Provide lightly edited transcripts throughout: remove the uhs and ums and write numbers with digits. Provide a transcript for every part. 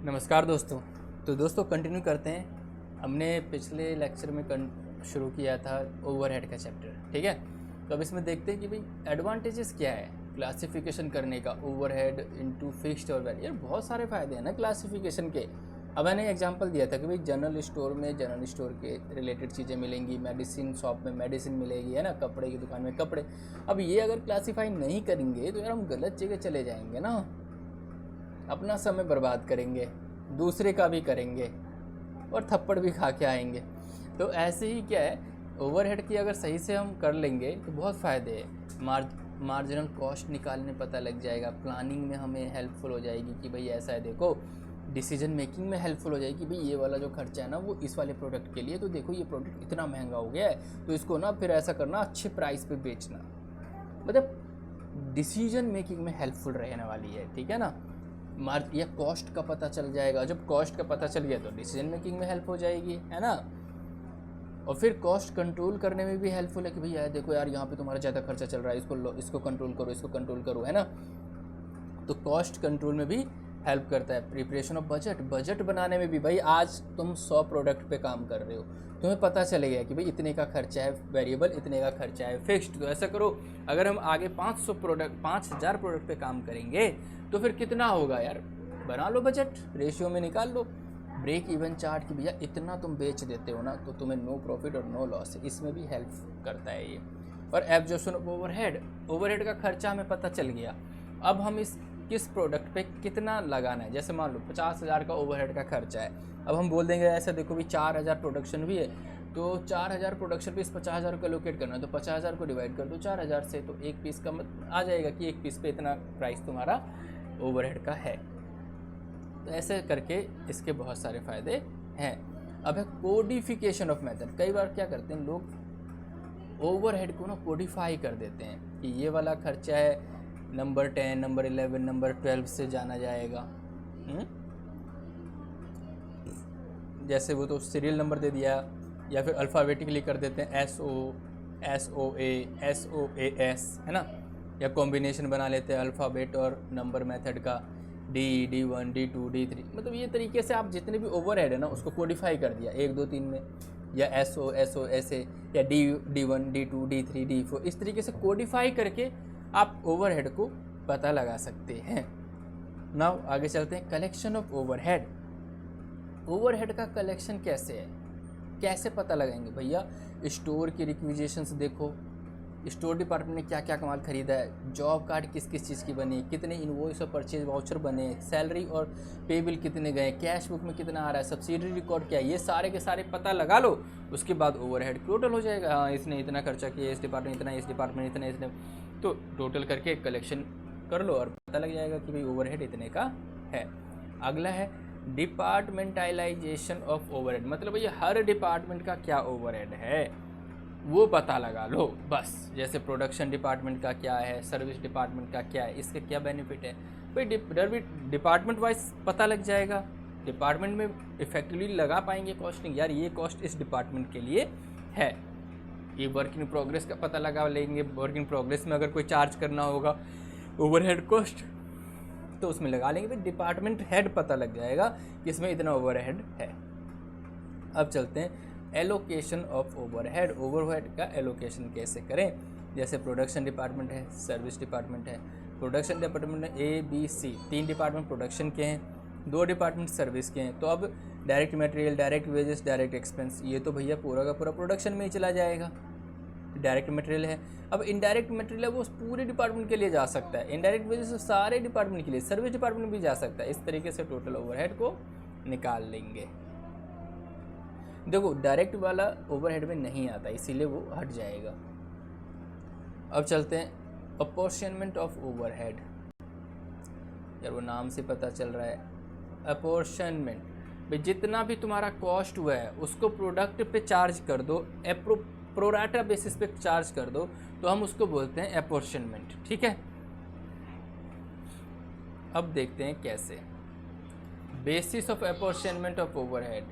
नमस्कार दोस्तों। तो दोस्तों कंटिन्यू करते हैं। हमने पिछले लेक्चर में शुरू किया था ओवरहेड का चैप्टर, ठीक है। तो अब इसमें देखते हैं कि भाई एडवांटेजेस क्या है क्लासिफिकेशन करने का, ओवरहेड इनटू फिक्स्ड और वेरिएबल। यार बहुत सारे फ़ायदे हैं ना क्लासिफिकेशन के। अब मैंने एग्जांपल दिया था कि भाई जनरल स्टोर में जनरल स्टोर के रिलेटेड चीज़ें मिलेंगी, मेडिसिन शॉप में मेडिसिन मिलेगी, है ना, कपड़े की दुकान में कपड़े। अब ये अगर क्लासीफाई नहीं करेंगे तो यार हम गलत जगह चले जाएंगे ना, अपना समय बर्बाद करेंगे, दूसरे का भी करेंगे और थप्पड़ भी खा के आएंगे। तो ऐसे ही क्या है, ओवरहेड की अगर सही से हम कर लेंगे तो बहुत फ़ायदे हैं। मार्जिनल कॉस्ट निकालने पता लग जाएगा, प्लानिंग में हमें हेल्पफुल हो जाएगी कि भाई ऐसा है, देखो डिसीजन मेकिंग में हेल्पफुल हो जाएगी कि भाई ये वाला जो खर्चा है ना वो इस वाले प्रोडक्ट के लिए, तो देखो ये प्रोडक्ट इतना महंगा हो गया है तो इसको ना फिर ऐसा करना, अच्छे प्राइस पे बेचना। मतलब डिसीजन मेकिंग में हेल्पफुल रहने वाली है, ठीक है ना। या कॉस्ट का पता चल जाएगा, जब कॉस्ट का पता चल गया तो डिसीजन मेकिंग में हेल्प हो जाएगी, है ना। और फिर कॉस्ट कंट्रोल करने में भी हेल्पफुल है कि भैया देखो यार यहाँ पे तुम्हारा ज़्यादा खर्चा चल रहा है, इसको कंट्रोल करो, इसको कंट्रोल करो, है ना। तो कॉस्ट कंट्रोल में भी हेल्प करता है। प्रिपरेशन ऑफ बजट बनाने में भी, भाई आज तुम 100 प्रोडक्ट पे काम कर रहे हो, तुम्हें पता चलेगा कि भाई इतने का खर्चा है वेरिएबल, इतने का खर्चा है फिक्स्ड। तो ऐसा करो, अगर हम आगे 5000 प्रोडक्ट पे काम करेंगे तो फिर कितना होगा यार, बना लो बजट, रेशियो में निकाल लो। ब्रेक इवन चार्ट कि भैया इतना तुम बेच देते हो ना तो तुम्हें नो प्रॉफिट और नो लॉस है, इसमें भी हेल्प करता है ये। और एब्जॉर्प्शन ऑफ ओवरहेड का खर्चा हमें पता चल गया। अब हम किस प्रोडक्ट पे कितना लगाना है। जैसे मान लो 50,000 का ओवरहेड का खर्चा है, अब हम बोल देंगे ऐसा, देखो भी 4,000 प्रोडक्शन भी है तो 4,000 प्रोडक्शन पे इस 50,000 को एलोकेट करना है, तो 50,000 को डिवाइड कर दो 4,000 से, तो एक पीस का आ जाएगा कि एक पीस पे इतना प्राइस तुम्हारा ओवरहेड का है। तो ऐसे करके इसके बहुत सारे फ़ायदे हैं। अब है कोडिफिकेशन ऑफ मेथड। कई बार क्या करते हैं लोग, ओवरहेड को ना कोडिफाई कर देते हैं कि ये वाला खर्चा है नंबर 10, नंबर 11, नंबर 12 से जाना जाएगा। जैसे वो तो सीरियल नंबर दे दिया, या फिर अल्फ़ाबेटिकली कर देते हैं SOA, SOAS, है ना, या कॉम्बिनेशन बना लेते हैं अल्फ़ाबेट और नंबर मेथड का, D1, D2, D3। मतलब ये तरीके से आप जितने भी ओवरहेड है ना उसको कोडिफाई कर दिया 1, 2, 3 में, या SOA, या D1, D2, D3, D4, इस तरीके से कोडिफाई करके आप ओवरहेड को पता लगा सकते हैं। नाउ आगे चलते हैं, कलेक्शन ऑफ ओवरहेड। ओवरहेड का कलेक्शन कैसे है, कैसे पता लगाएंगे भैया। स्टोर की रिक्विजिशंस देखो, स्टोर डिपार्टमेंट ने क्या क्या कमाल खरीदा है, जॉब कार्ड किस किस चीज़ की बनी, कितने इनवॉइस और परचेज वाउचर बने, सैलरी और पे बिल कितने गए, कैश बुक में कितना आ रहा है, सब्सिडरी रिकॉर्ड क्या है, ये सारे के सारे पता लगा लो। उसके बाद ओवरहेड टोटल हो जाएगा, हाँ इसने इतना खर्चा किया, इस डिपार्टमेंट इतना, इस डिपार्टमेंट इतना, इसने, तो टोटल करके कलेक्शन कर लो और पता लग जाएगा कि भाई ओवरहेड इतने का है। अगला है डिपार्टमेंटलाइजेशन ऑफ ओवरहेड। मतलब भैया हर डिपार्टमेंट का क्या ओवरहेड है वो पता लगा लो बस। जैसे प्रोडक्शन डिपार्टमेंट का क्या है, सर्विस डिपार्टमेंट का क्या है, इसके क्या बेनिफिट है, भाई डिपार्टमेंट वाइज पता लग जाएगा। डिपार्टमेंट में इफेक्टिवली लगा पाएंगे कॉस्टिंग, यार ये कॉस्ट इस डिपार्टमेंट के लिए है। ये वर्क इन प्रोग्रेस का पता लगा लेंगे, वर्क इन प्रोग्रेस में अगर कोई चार्ज करना होगा ओवरहेड कॉस्ट तो उसमें लगा लेंगे, फिर डिपार्टमेंट हेड पता लग जाएगा कि इसमें इतना ओवरहेड है। अब चलते हैं एलोकेशन ऑफ ओवरहेड। ओवरहेड का एलोकेशन कैसे करें। जैसे प्रोडक्शन डिपार्टमेंट है, सर्विस डिपार्टमेंट है। प्रोडक्शन डिपार्टमेंट में ABC 3 डिपार्टमेंट प्रोडक्शन के हैं, 2 डिपार्टमेंट सर्विस के हैं। तो अब direct material, direct wages, direct expense, ये तो भैया पूरा का पूरा प्रोडक्शन में ही चला जाएगा। डायरेक्ट मटेरियल है, अब इनडायरेक्ट मटेरियल है वो पूरे डिपार्टमेंट के लिए जा सकता है, इनडायरेक्ट वेजेस सारे डिपार्टमेंट के लिए, सर्विस डिपार्टमेंट भी जा सकता है। इस तरीके से टोटल ओवरहेड को निकाल लेंगे। देखो डायरेक्ट वाला ओवरहेड में नहीं आता इसीलिए वो हट जाएगा। अब चलते हैं अपॉर्शनमेंट ऑफ ओवरहेड। यार वो नाम से पता चल रहा है, अपॉर्शनमेंट भाई जितना भी तुम्हारा कॉस्ट हुआ है उसको प्रोडक्ट पे चार्ज कर दो, प्रोराटा बेसिस पे चार्ज कर दो, तो हम उसको बोलते हैं अपॉर्शनमेंट, ठीक है। अब देखते हैं कैसे। Basis of apportionment of overhead.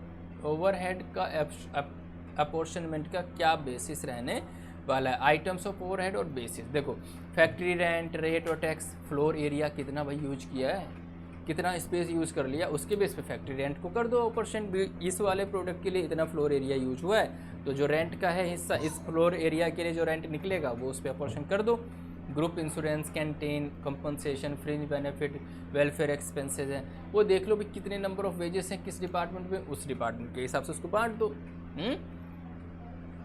Overhead का अपॉर्शनमेंट का क्या बेसिस रहने वाला है। आइटम्स ऑफ ओवरहेड और बेसिस। देखो फैक्ट्री रेंट, रेट और टैक्स, फ्लोर एरिया कितना भाई यूज किया है, कितना स्पेस यूज़ कर लिया उसके बेस पे फैक्ट्री रेंट को कर दो परसेंट। इस वाले प्रोडक्ट के लिए इतना फ्लोर एरिया यूज हुआ है तो जो रेंट का है हिस्सा इस फ्लोर एरिया के लिए जो रेंट निकलेगा वो उस पर अपॉर्शन कर दो। Group insurance, canteen, compensation, fringe benefit, welfare expenses हैं, वो देख लो भी कितने नंबर ऑफ वेजेस हैं किस डिपार्टमेंट में, उस डिपार्टमेंट के हिसाब से उसको बांट दो।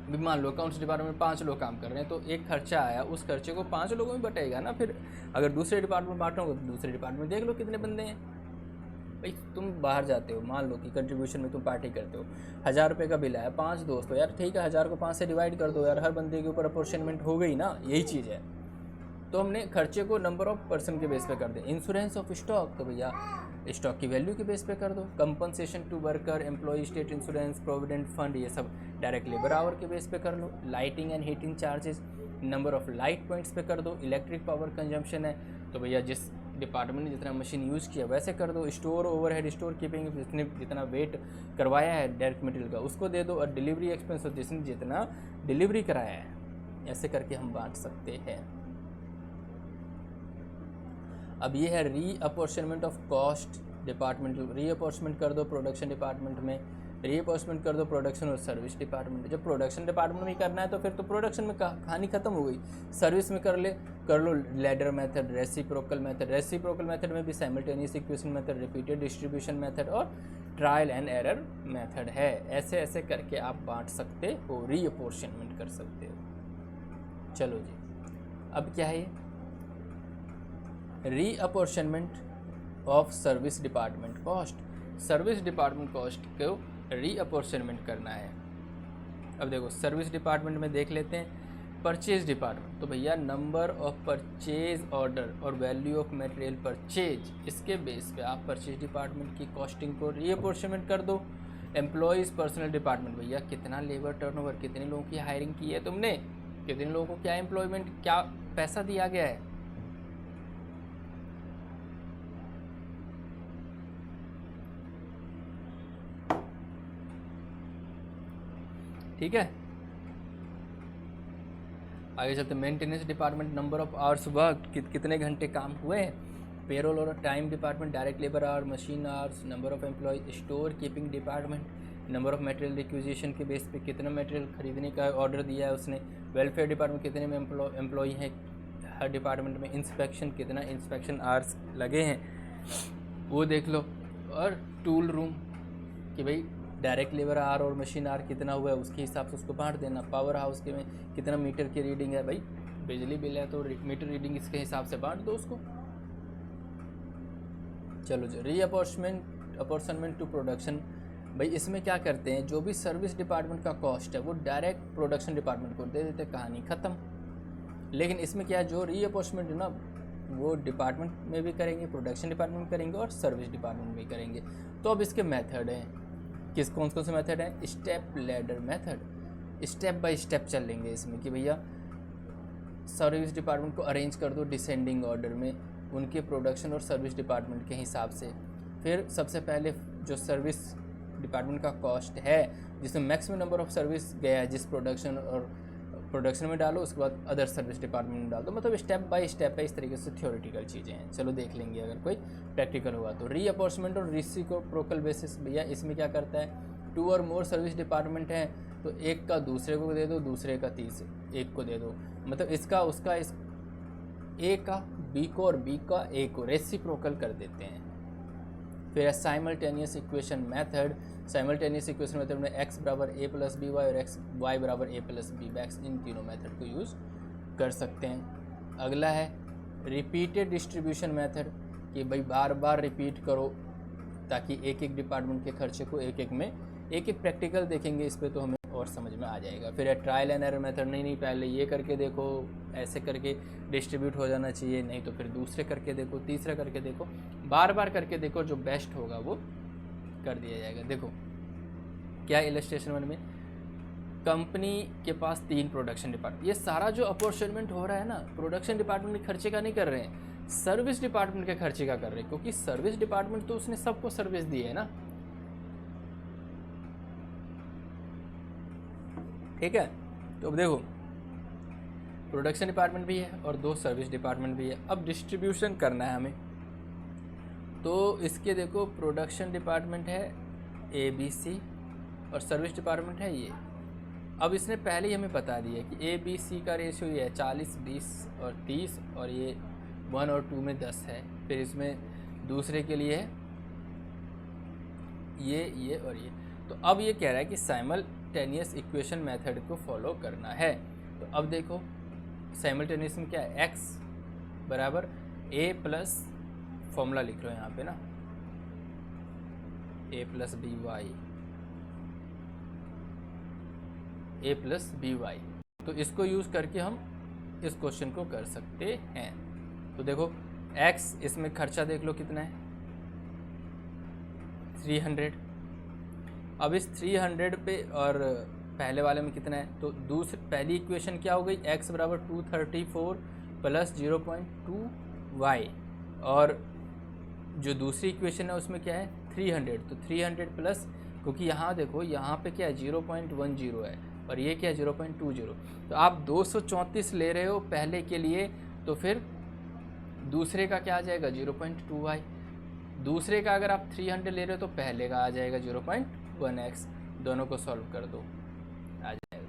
भी मान लो अकाउंट्स डिपार्टमेंट में 5 लोग काम कर रहे हैं तो एक खर्चा आया, उस खर्चे को 5 लोगों में बटेगा ना। फिर अगर दूसरे डिपार्टमेंट बांटोगे तो दूसरे डिपार्टमेंट देख लो कितने बंदे हैं। भाई तुम बाहर जाते हो, मान लो कि कंट्रीब्यूशन में तुम पार्टी करते हो, 1000 रुपये का बिल आया, 5 दोस्त हो यार, ठीक है 1000 को 5 से डिवाइड कर दो यार, हर बंदे के ऊपर अपॉर्चुनमेंट हो गई ना, यही चीज़ है। तो हमने खर्चे को नंबर ऑफ पर्सन के बेस पे कर दें। इंश्योरेंस ऑफ स्टॉक तो भैया स्टॉक की वैल्यू के बेस पे कर दो। Compensation to worker, employ state insurance, provident fund, ये सब डायरेक्ट लेबर आवर के बेस पे कर लो। Lighting and heating charges number of light points पे कर दो। इलेक्ट्रिक पावर कंजम्पशन है तो भैया जिस डिपार्टमेंट ने जितना मशीन यूज़ किया वैसे कर दो। स्टोर ओवरहेड, स्टोर कीपिंग जिसने जितना वेट करवाया है डायरेक्ट मटेरियल का उसको दे दो। और डिलीवरी एक्सपेंस जिसने जितना डिलीवरी कराया है, ऐसे करके हम बांट सकते हैं। अब ये है रीअपॉर्चनमेंट ऑफ कॉस्ट डिपार्टमेंट, रीअपॉर्चनमेंट कर दो प्रोडक्शन डिपार्टमेंट में, रीअपॉर्चनमेंट कर दो प्रोडक्शन और सर्विस डिपार्टमेंट में। जब प्रोडक्शन डिपार्टमेंट में करना है तो फिर तो प्रोडक्शन में कहानी खत्म हो गई, सर्विस में कर लो ladder method, reciprocal method. Reciprocal method में भी simultaneous equation method, repeated distribution method और ट्रायल एंड एरर मेथड है। ऐसे ऐसे करके आप बांट सकते हो, रीअपॉर्चनमेंट कर सकते हो। चलो जी, अब क्या है, reapportionment of service department cost. Service department cost को रीअपॉर्चनमेंट करना है। अब देखो सर्विस डिपार्टमेंट में देख लेते हैं। परचेज डिपार्टमेंट तो भैया नंबर ऑफ परचेज ऑर्डर और वैल्यू ऑफ मटेरियल परचेज, इसके बेस पे आप परचेज डिपार्टमेंट की कॉस्टिंग को रीअपॉर्चनमेंट कर दो। एम्प्लॉयज़ पर्सनल डिपार्टमेंट, भैया कितना लेबर टर्नओवर, कितने लोगों की हायरिंग की है तुमने, कितने लोगों को क्या एम्प्लॉयमेंट, क्या पैसा दिया गया है। ठीक है, आगे चलते maintenance department, number of hours work, कितने घंटे काम हुए। पेरोल और time department, direct labour hour, machine hours, number of employee. Store keeping department, number of material requisition के बेस पे कितना मटेरियल खरीदने का ऑर्डर दिया है उसने। वेलफेयर डिपार्टमेंट, कितने में एम्प्लॉय हैं हर डिपार्टमेंट में। इंस्पेक्शन, कितना इंस्पेक्शन आवर्स लगे हैं वो देख लो। और टूल रूम कि भाई डायरेक्ट लेबर आर और मशीन आर कितना हुआ है उसके हिसाब से उसको बांट देना। पावर हाउस के में कितना मीटर की रीडिंग है, भाई बिजली बिल है तो मीटर रीडिंग इसके हिसाब से बांट दो उसको। चलो जी, रीअपॉर्चनमेंट टू प्रोडक्शन, भाई इसमें क्या करते हैं, जो भी सर्विस डिपार्टमेंट का कॉस्ट है वो डायरेक्ट प्रोडक्शन डिपार्टमेंट को दे देते, कहानी ख़त्म। लेकिन इसमें क्या है, जो रीअपॉर्चनमेंट है ना वो डिपार्टमेंट में भी करेंगे, प्रोडक्शन डिपार्टमेंट में करेंगे और सर्विस डिपार्टमेंट में भी करेंगे। तो अब इसके मेथड हैं, कौन से मेथड है, step ladder method. Step by step चलेंगे इसमें कि भैया सर्विस डिपार्टमेंट को अरेंज कर दो डिसेंडिंग ऑर्डर में उनके प्रोडक्शन और सर्विस डिपार्टमेंट के हिसाब से। फिर सबसे पहले जो सर्विस डिपार्टमेंट का कॉस्ट है जिसमें मैक्सिमम नंबर ऑफ सर्विस गया है जिस प्रोडक्शन में डालो, उसके बाद अदर सर्विस डिपार्टमेंट में डाल दो। मतलब स्टेप बाय स्टेप है, इस तरीके से थ्योरेटिकल चीज़ें हैं। चलो देख लेंगे अगर कोई प्रैक्टिकल हुआ तो। रीअपॉर्चनमेंट और रेसिप्रोकल बेसिस, भैया इसमें क्या करता है, 2 और मोर सर्विस डिपार्टमेंट हैं तो एक का दूसरे को दे दो, दूसरे का एक को दे दो। मतलब इसका उसका इस ए का बी को और बी का ए को रेसिप्रोकल कर देते हैं। फिर है simultaneous equation method. Simultaneous equation method में x बराबर a प्लस बी वाई और y बराबर a प्लस बी बैक्स, इन तीनों मेथड को यूज़ कर सकते हैं। अगला है रिपीटेड डिस्ट्रीब्यूशन मेथड कि भाई बार बार रिपीट करो ताकि एक एक डिपार्टमेंट के खर्चे को एक एक प्रैक्टिकल देखेंगे इस पर तो हमें और समझ में आ जाएगा। फिर है ट्रायल एंड एरर मेथड, नहीं पहले ये करके देखो, ऐसे करके डिस्ट्रीब्यूट हो जाना चाहिए, नहीं तो फिर दूसरे करके देखो, तीसरा करके देखो, बार बार करके देखो, जो बेस्ट होगा वो कर दिया जाएगा। देखो क्या इलस्ट्रेशन 1 में कंपनी के पास 3 प्रोडक्शन डिपार्टमेंट, ये सारा जो अपॉर्चनमेंट हो रहा है ना प्रोडक्शन डिपार्टमेंट के खर्चे का नहीं कर रहे हैं, सर्विस डिपार्टमेंट के खर्चे का कर रहे हैं, क्योंकि सर्विस डिपार्टमेंट तो उसने सबको सर्विस दी है ना। ठीक है, तो अब देखो प्रोडक्शन डिपार्टमेंट भी है और 2 सर्विस डिपार्टमेंट भी है। अब डिस्ट्रीब्यूशन करना है हमें, तो इसके देखो प्रोडक्शन डिपार्टमेंट है ABC और सर्विस डिपार्टमेंट है ये। अब इसने पहले ही हमें बता दिया कि ABC का रेशियो ये है 40, 20 और 30, और ये 1 और 2 में 10 है। फिर इसमें दूसरे के लिए है ये और ये। तो अब ये कह रहा है कि साइमल्टेनियस इक्वेशन मेथड को फॉलो करना है। तो अब देखो साइमल्टेनियस में क्या है, x बराबर a प्लस फॉर्मूला लिख लो यहाँ पे ना, a प्लस बी वाई, तो इसको यूज़ करके हम इस क्वेश्चन को कर सकते हैं। तो देखो x, इसमें खर्चा देख लो कितना है 300। अब इस 300 पे और पहले वाले में कितना है, तो पहली इक्वेशन क्या हो गई, x बराबर 234 प्लस 0.2y, और जो दूसरी इक्वेशन है उसमें क्या है 300, तो 300 प्लस, क्योंकि यहाँ देखो यहाँ पे क्या है 0.10 है और ये क्या है 0.20। तो आप 234 ले रहे हो पहले के लिए, तो फिर दूसरे का क्या आ जाएगा 0.2y। दूसरे का अगर आप 300 ले रहे हो तो पहले का आ जाएगा 0.1x। दोनों को सॉल्व कर दो, आ जाएगा।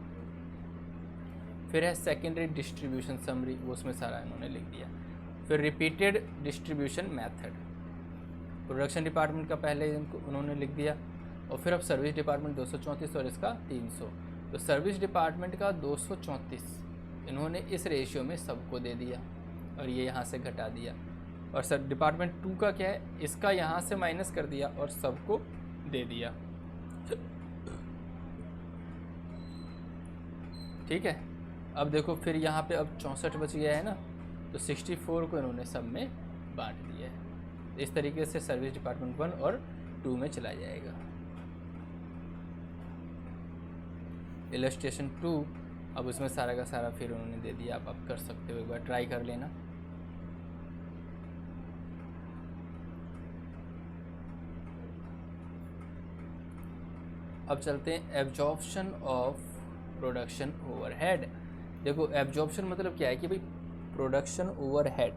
फिर है सेकेंडरी डिस्ट्रीब्यूशन समरी, वो उसमें सारा इन्होंने लिख दिया। फिर repeated distribution method, production department का पहले उन्होंने लिख दिया, और फिर अब सर्विस डिपार्टमेंट 234 और इसका 300। तो सर्विस डिपार्टमेंट का 234 इन्होंने इस रेशियो में सबको दे दिया और ये यहाँ से घटा दिया, और सर डिपार्टमेंट 2 का क्या है, इसका यहाँ से माइनस कर दिया और सबको दे दिया। ठीक है, अब देखो फिर यहाँ पे अब 64 बच गया है ना, तो 64 को इन्होंने सब में बांट दिया है। इस तरीके से सर्विस डिपार्टमेंट 1 और 2 में चला जाएगा। इलस्ट्रेशन 2, अब उसमें सारा का सारा फिर उन्होंने दे दिया। आप कर सकते हो, एक बार ट्राई कर लेना। अब चलते हैं एब्जॉर्प्शन ऑफ प्रोडक्शन ओवरहेड। देखो एब्जॉर्प्शन मतलब क्या है कि भाई प्रोडक्शन ओवरहेड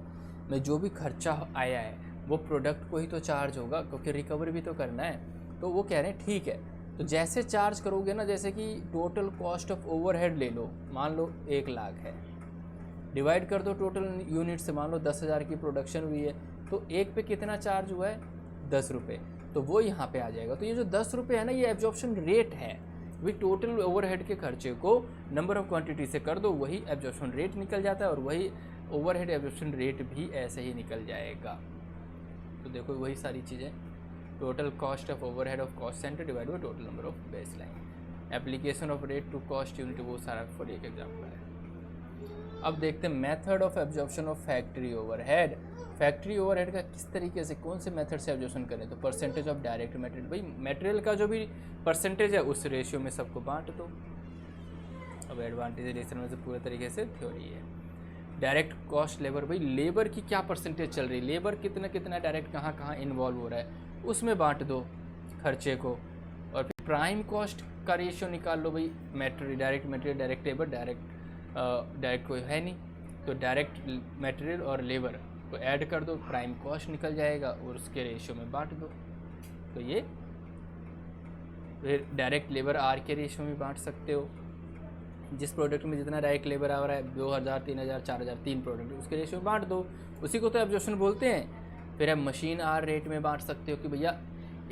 में जो भी खर्चा आया है वो प्रोडक्ट को ही तो चार्ज होगा, क्योंकि रिकवर भी तो करना है। तो वो कह रहे हैं ठीक है, तो जैसे चार्ज करोगे ना, जैसे कि टोटल कॉस्ट ऑफ ओवरहेड ले लो, मान लो 1 लाख है, डिवाइड कर दो टोटल यूनिट से, मान लो 10,000 की प्रोडक्शन हुई है, तो एक पे कितना चार्ज हुआ है 10 रुपये, तो वो यहाँ पे आ जाएगा। तो ये जो 10 रुपये है ना, ये एब्जॉर्प्शन रेट है। वही टोटल ओवरहेड के खर्चे को नंबर ऑफ क्वांटिटी से कर दो, वही एब्जॉर्प्शन रेट निकल जाता है, और वही ओवरहेड एब्जॉर्प्शन रेट भी ऐसे ही निकल जाएगा। तो देखो वही सारी चीज़ें, total cost of overhead of cost centre divide by total number of base line, application of rate to cost unit, वो सारा फॉर एक एग्जाम्पल है। अब देखते हैं method of absorption of factory overhead. Factory overhead का किस तरीके से, कौन से मेथड से एब्जॉर्प्शन करें, तो परसेंटेज ऑफ डायरेक्ट मटेरियल, भाई मटेरियल का जो भी परसेंटेज है उस रेशियो में सबको बांट दो। अब एडवांटेज रिलेशन में से पूरे तरीके से थ्योरी है। डायरेक्ट कॉस्ट लेबर, भाई लेबर की क्या परसेंटेज चल रही है, लेबर कितना कितना डायरेक्ट कहाँ कहाँ इन्वॉल्व हो रहा है, उसमें बांट दो खर्चे को। और फिर प्राइम कॉस्ट का रेशियो निकाल लो, भाई material direct material direct labour, direct कोई है नहीं, तो डायरेक्ट मटेरियल और लेबर को ऐड कर दो, प्राइम कॉस्ट निकल जाएगा और उसके रेशियो में बांट दो। तो ये फिर डायरेक्ट लेबर आर के रेशियो में बांट सकते हो, जिस प्रोडक्ट में जितना डायरेक्ट लेबर आ रहा है 2000, 3000, 4000, 3 प्रोडक्ट, उसके रेशियो में बांट दो, उसी को तो एब्जॉर्प्शन बोलते हैं। फिर आप मशीन आर रेट में बांट सकते हो कि भैया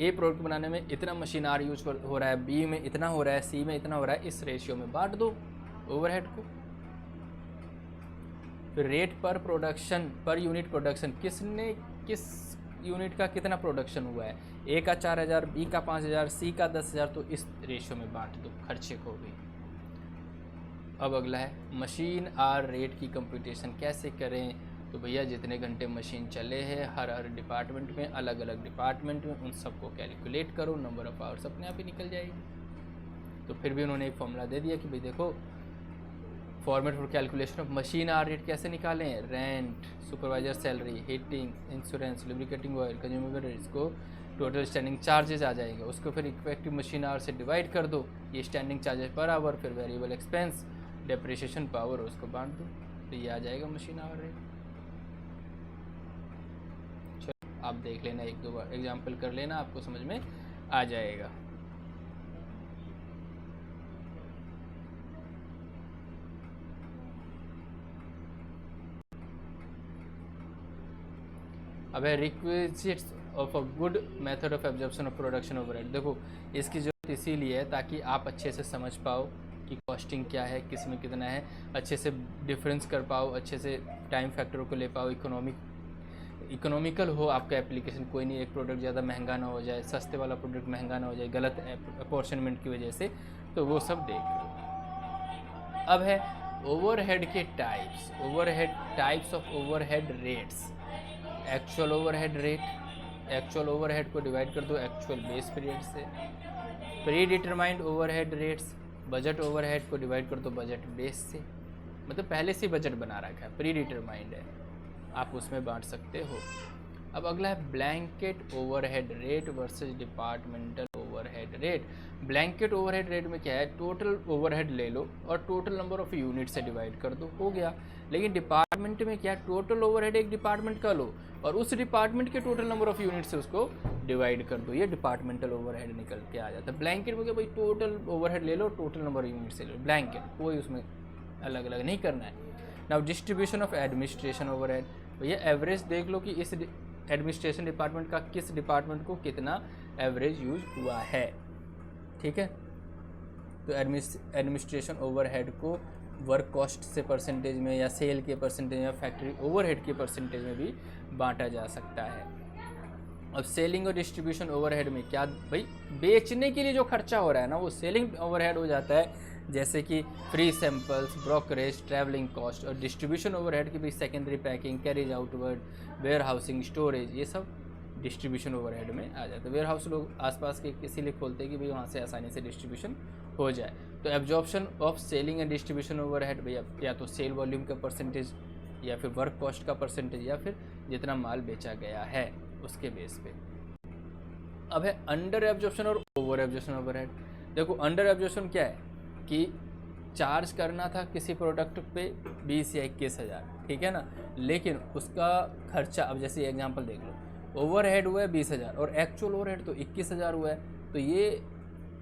ए प्रोडक्ट बनाने में इतना मशीन आर यूज हो रहा है, बी में इतना हो रहा है, सी में इतना हो रहा है, इस रेशियो में बांट दो ओवरहेड को। फिर रेट पर प्रोडक्शन, पर यूनिट प्रोडक्शन, किस यूनिट का कितना प्रोडक्शन हुआ है, ए का 4000, बी का 5000, सी का 10,000, तो इस रेशियो में बांट दो खर्चे को भी। अब अगला है मशीन आर रेट की कंप्यूटेशन कैसे करें, तो भैया जितने घंटे मशीन चले हैं हर डिपार्टमेंट में, अलग अलग डिपार्टमेंट में, उन सबको कैलकुलेट करो, नंबर ऑफ आवर्स अपने आप ही निकल जाएगी। तो फिर भी उन्होंने एक फॉर्मूला दे दिया कि भाई देखो format for calculation of machine hour rate कैसे निकालें, rent, supervisor salary, heating, insurance, lubricating oil, consumable rates को टोटल स्टैंडिंग चार्जेस आ जाएंगे, उसको फिर इफेक्टिव मशीन आवर से डिवाइड कर दो, ये स्टैंडिंग चार्जेस पर आवर, फिर वेरिएबल एक्सपेंस, डेप्रिसिएशन पावर, उसको बांट दो, तो ये आ जाएगा मशीन आवर रेट। चलो आप देख लेना, एक दो बार एग्जाम्पल कर लेना, आपको समझ में आ जाएगा। अब है requisites of a good method of absorption of production overhead. देखो इसकी जरूरत इसीलिए है ताकि आप अच्छे से समझ पाओ कि कॉस्टिंग क्या है, किस में कितना है, अच्छे से डिफरेंस कर पाओ, अच्छे से टाइम फैक्टर को ले पाओ, इकोनॉमिकल हो आपका एप्लीकेशन। कोई नहीं, एक प्रोडक्ट ज़्यादा महंगा ना हो जाए, सस्ते वाला प्रोडक्ट महंगा ना हो जाए गलत अपॉर्चुनिमेंट की वजह से, तो वो सब देख लो। अब है ओवरहेड के types, overhead types of overhead rates. Actual overhead rate, actual overhead को डिवाइड कर दो एक्चुअल बेस पीरियड से। Pre determined overhead rates, budget overhead को डिवाइड कर दो बजट बेस से, मतलब पहले से बजट बना रखा है, प्री डिटरमाइंड है, आप उसमें बांट सकते हो। अब अगला है blanket overhead rate versus departmental overhead rate. Blanket overhead rate में क्या है, टोटल ओवरहेड ले लो और टोटल नंबर ऑफ यूनिट से डिवाइड कर दो, हो गया। लेकिन डिपार्टमेंट में क्या है, टोटल ओवरहेड एक डिपार्टमेंट का लो और उस डिपार्टमेंट के टोटल नंबर ऑफ यूनिट से उसको डिवाइड कर दो, ये डिपार्टमेंटल ओवरहेड निकल के आ जाता है। ब्लैंकेट में क्या भाई, टोटल ओवरहेड ले लो, टोटल नंबर ऑफ यूनिट से ले लो, ब्लैंकेट, कोई उसमें अलग अलग नहीं करना है। Now distribution of administration overhead, भैया एवरेज देख लो कि इस एडमिनिस्ट्रेशन डिपार्टमेंट का किस डिपार्टमेंट को कितना एवरेज यूज हुआ है, ठीक है। तो एडमिनिस्ट्रेशन ओवरहेड को वर्क कॉस्ट से परसेंटेज में या सेल के परसेंटेज या फैक्ट्री ओवरहेड के परसेंटेज में भी बांटा जा सकता है। अब सेलिंग और डिस्ट्रीब्यूशन ओवरहेड में क्या भाई, बेचने के लिए जो खर्चा हो रहा है ना वो सेलिंग ओवरहेड हो जाता है, जैसे कि free samples, brokerage, travelling cost. और डिस्ट्रीब्यूशन ओवरहेड की भी secondary packing, carriage outward, warehousing, storage, ये सब डिस्ट्रीब्यूशन ओवरहेड में आ जाता है। वेयर हाउस लोग आसपास के इसीलिए खोलते हैं कि भाई वहाँ से आसानी से डिस्ट्रीब्यूशन हो जाए। तो absorption of selling and distribution overhead भैया या तो सेल वॉल्यूम का परसेंटेज या फिर वर्क कॉस्ट का परसेंटेज या फिर जितना माल बेचा गया है उसके बेस पे। अब है अंडर एब्जॉर्प्शन और ओवर एब्जॉर्प्शन ओवरहेड। देखो अंडर एब्जॉर्प्शन क्या है कि चार्ज करना था किसी प्रोडक्ट पे 20 या 21,000, ठीक है ना, लेकिन उसका खर्चा, अब जैसे एग्जांपल देख लो, ओवरहेड हुआ है 20,000 और एक्चुअल ओवरहेड तो 21,000 हुआ है, तो ये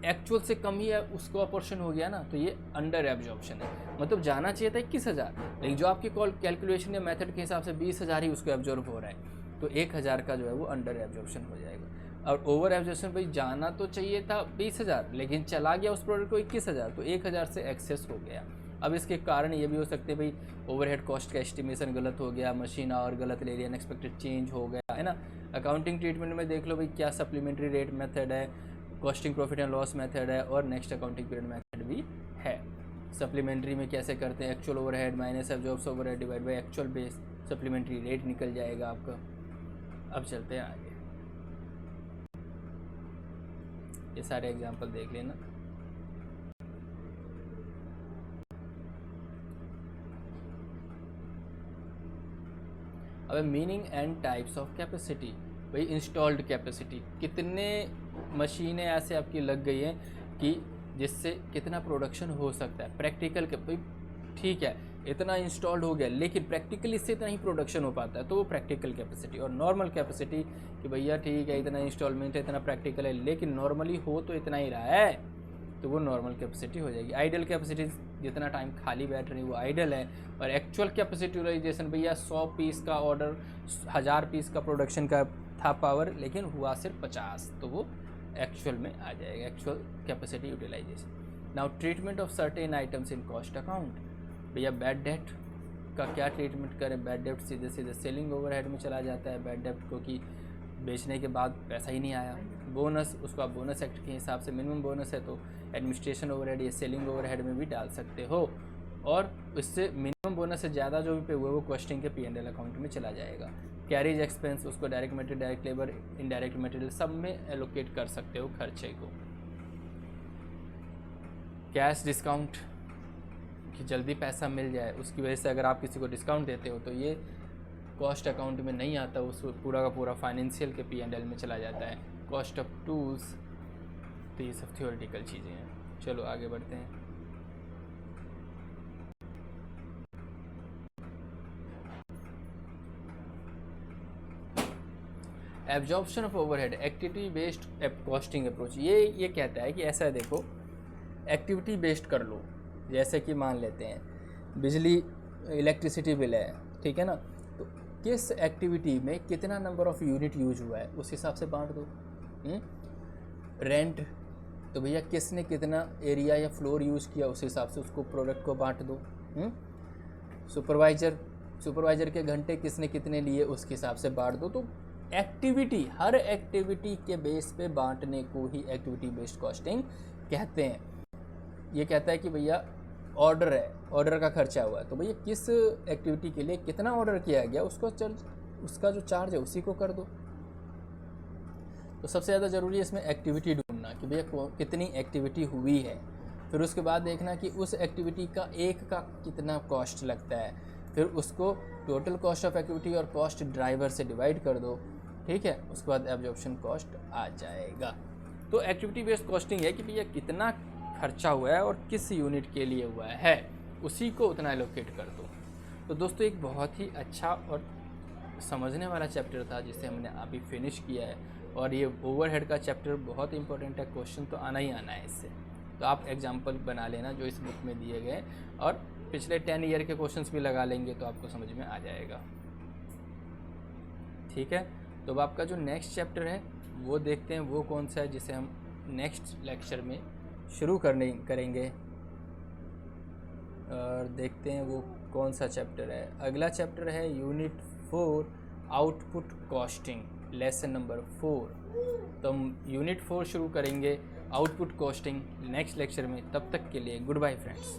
एक्चुअल से कम ही है उसको अपोर्शन हो गया ना, तो ये अंडर एब्जॉर्प्शन है। मतलब जाना चाहिए था 21,000, लेकिन जो आपकी कैलकुलेशन या मेथड के हिसाब से 20,000 ही उसको एब्जॉर्ब हो रहा है, तो 1,000 का जो है वो अंडर एब्जॉर्प्शन हो जाएगा। और ओवर एब्जॉर्प्शन भाई जाना तो चाहिए था 20,000 लेकिन चला गया उस प्रोडक्ट को 21,000, तो 1,000 से एक्सेस हो गया। अब इसके कारण ये भी हो सकते हैं भाई ओवरहेड कॉस्ट का एस्टिमेशन गलत हो गया, मशीन और गलत ले लिया, अनएक्सपेक्टेड चेंज हो गया, है ना। अकाउंटिंग ट्रीटमेंट में देख लो भाई क्या सप्लीमेंट्री रेट मेथड है, costing profit and loss method है और नेक्स्ट अकाउंटिंग पीरियड मेथड भी है। सप्लीमेंट्री में कैसे करते हैं, actual overhead minus absorbed overhead divide by actual base, supplementary rate निकल जाएगा आपका। अब चलते हैं आगे, ये सारे एग्जांपल देख लेना। अब meaning and types of capacity, भाई इंस्टॉल्ड कैपेसिटी, कितने मशीनें ऐसे आपकी लग गई हैं कि जिससे कितना प्रोडक्शन हो सकता है। प्रैक्टिकल भाई ठीक है इतना इंस्टॉल्ड हो गया, लेकिन प्रैक्टिकल इससे इतना ही प्रोडक्शन हो पाता है, तो वो प्रैक्टिकल कैपेसिटी। और नॉर्मल कैपेसिटी कि भैया ठीक है इतना इंस्टॉलमेंट है, इतना प्रैक्टिकल है, लेकिन नॉर्मली हो तो इतना ही रहा है, तो वो नॉर्मल कैपेसिटी हो जाएगी। आइडल कैपेसिटी, जितना टाइम खाली बैठ रही है वो आइडल है। और एक्चुअल कैपेसिटी यूटिलाइजेशन भैया 100 पीस का ऑर्डर, 1000 पीस का प्रोडक्शन का था पावर, लेकिन हुआ सिर्फ 50, तो वो एक्चुअल में आ जाएगा, actual capacity utilisation. Now treatment of certain items in cost account, भैया बैड डेट का क्या ट्रीटमेंट करें। बैड डेट सीधे सीधे सेलिंग ओवरहेड में चला जाता है, बैड डेट को कि बेचने के बाद पैसा ही नहीं आया। बोनस, उसको आप बोनस एक्ट के हिसाब से मिनिमम बोनस है तो एडमिनिस्ट्रेशन ओवरहेड या सेलिंग ओवरहेड में भी डाल सकते हो, और इससे मिनिमम बोनस से ज़्यादा जो भी पे हुआ वो कॉस्टिंग के P&L अकाउंट में चला जाएगा। कैरिज एक्सपेंस, उसको direct material, direct labour, indirect material सब में एलोकेट कर सकते हो खर्चे को। कैश डिस्काउंट, कि जल्दी पैसा मिल जाए, उसकी वजह से अगर आप किसी को डिस्काउंट देते हो तो ये कॉस्ट अकाउंट में नहीं आता, उस पूरा का पूरा फाइनेंशियल के P&L में चला जाता है। कॉस्ट ऑफ टूल्स, तो ये सब थियोरेटिकल चीज़ें हैं। चलो आगे बढ़ते हैं। Absorption of overhead activity based costing approach, ये कहता है कि ऐसा है, देखो एक्टिविटी बेस्ड कर लो। जैसे कि मान लेते हैं बिजली इलेक्ट्रिसिटी बिल है, ठीक है ना, तो किस एक्टिविटी में कितना नंबर ऑफ यूनिट यूज हुआ है उस हिसाब से बांट दो। रेंट, तो भैया किसने कितना एरिया या फ्लोर यूज़ किया उस हिसाब से उसको प्रोडक्ट को बांट दो। सुपरवाइज़र के घंटे किसने कितने लिए उसके हिसाब से बांट दो। तो एक्टिविटी, हर एक्टिविटी के बेस पे बांटने को ही एक्टिविटी बेस्ड कॉस्टिंग कहते हैं। ये कहता है कि भैया ऑर्डर है, ऑर्डर का खर्चा हुआ है, तो भैया किस एक्टिविटी के लिए कितना ऑर्डर किया गया उसका जो चार्ज है उसी को कर दो। तो सबसे ज़्यादा ज़रूरी है इसमें एक्टिविटी ढूंढना कि भैया कितनी एक्टिविटी हुई है, फिर उसके बाद देखना कि उस एक्टिविटी का एक का कितना कॉस्ट लगता है, फिर उसको टोटल कॉस्ट ऑफ एक्टिविटी और कॉस्ट ड्राइवर से डिवाइड कर दो, ठीक है। उसके बाद एब्जॉर्प्शन कॉस्ट आ जाएगा। तो एक्टिविटी बेस्ड कॉस्टिंग है कि भैया कितना खर्चा हुआ है और किस यूनिट के लिए हुआ है, उसी को उतना एलोकेट कर दो। तो दोस्तों एक बहुत ही अच्छा और समझने वाला चैप्टर था जिसे हमने अभी फिनिश किया है, और ये ओवरहेड का चैप्टर बहुत इंपॉर्टेंट है, क्वेश्चन तो आना ही आना है इससे। तो आप एग्जाम्पल बना लेना जो इस बुक में दिए गए, और पिछले 10 ईयर के क्वेश्चंस भी लगा लेंगे तो आपको समझ में आ जाएगा, ठीक है। तो अब आपका जो नेक्स्ट चैप्टर है वो देखते हैं वो कौन सा है, जिसे हम नेक्स्ट लेक्चर में शुरू करेंगे, और देखते हैं वो कौन सा चैप्टर है। अगला चैप्टर है unit 4 output costing, lesson number 4। तो हम यूनिट 4 शुरू करेंगे आउटपुट कॉस्टिंग नेक्स्ट लेक्चर में। तब तक के लिए गुड बाय फ्रेंड्स।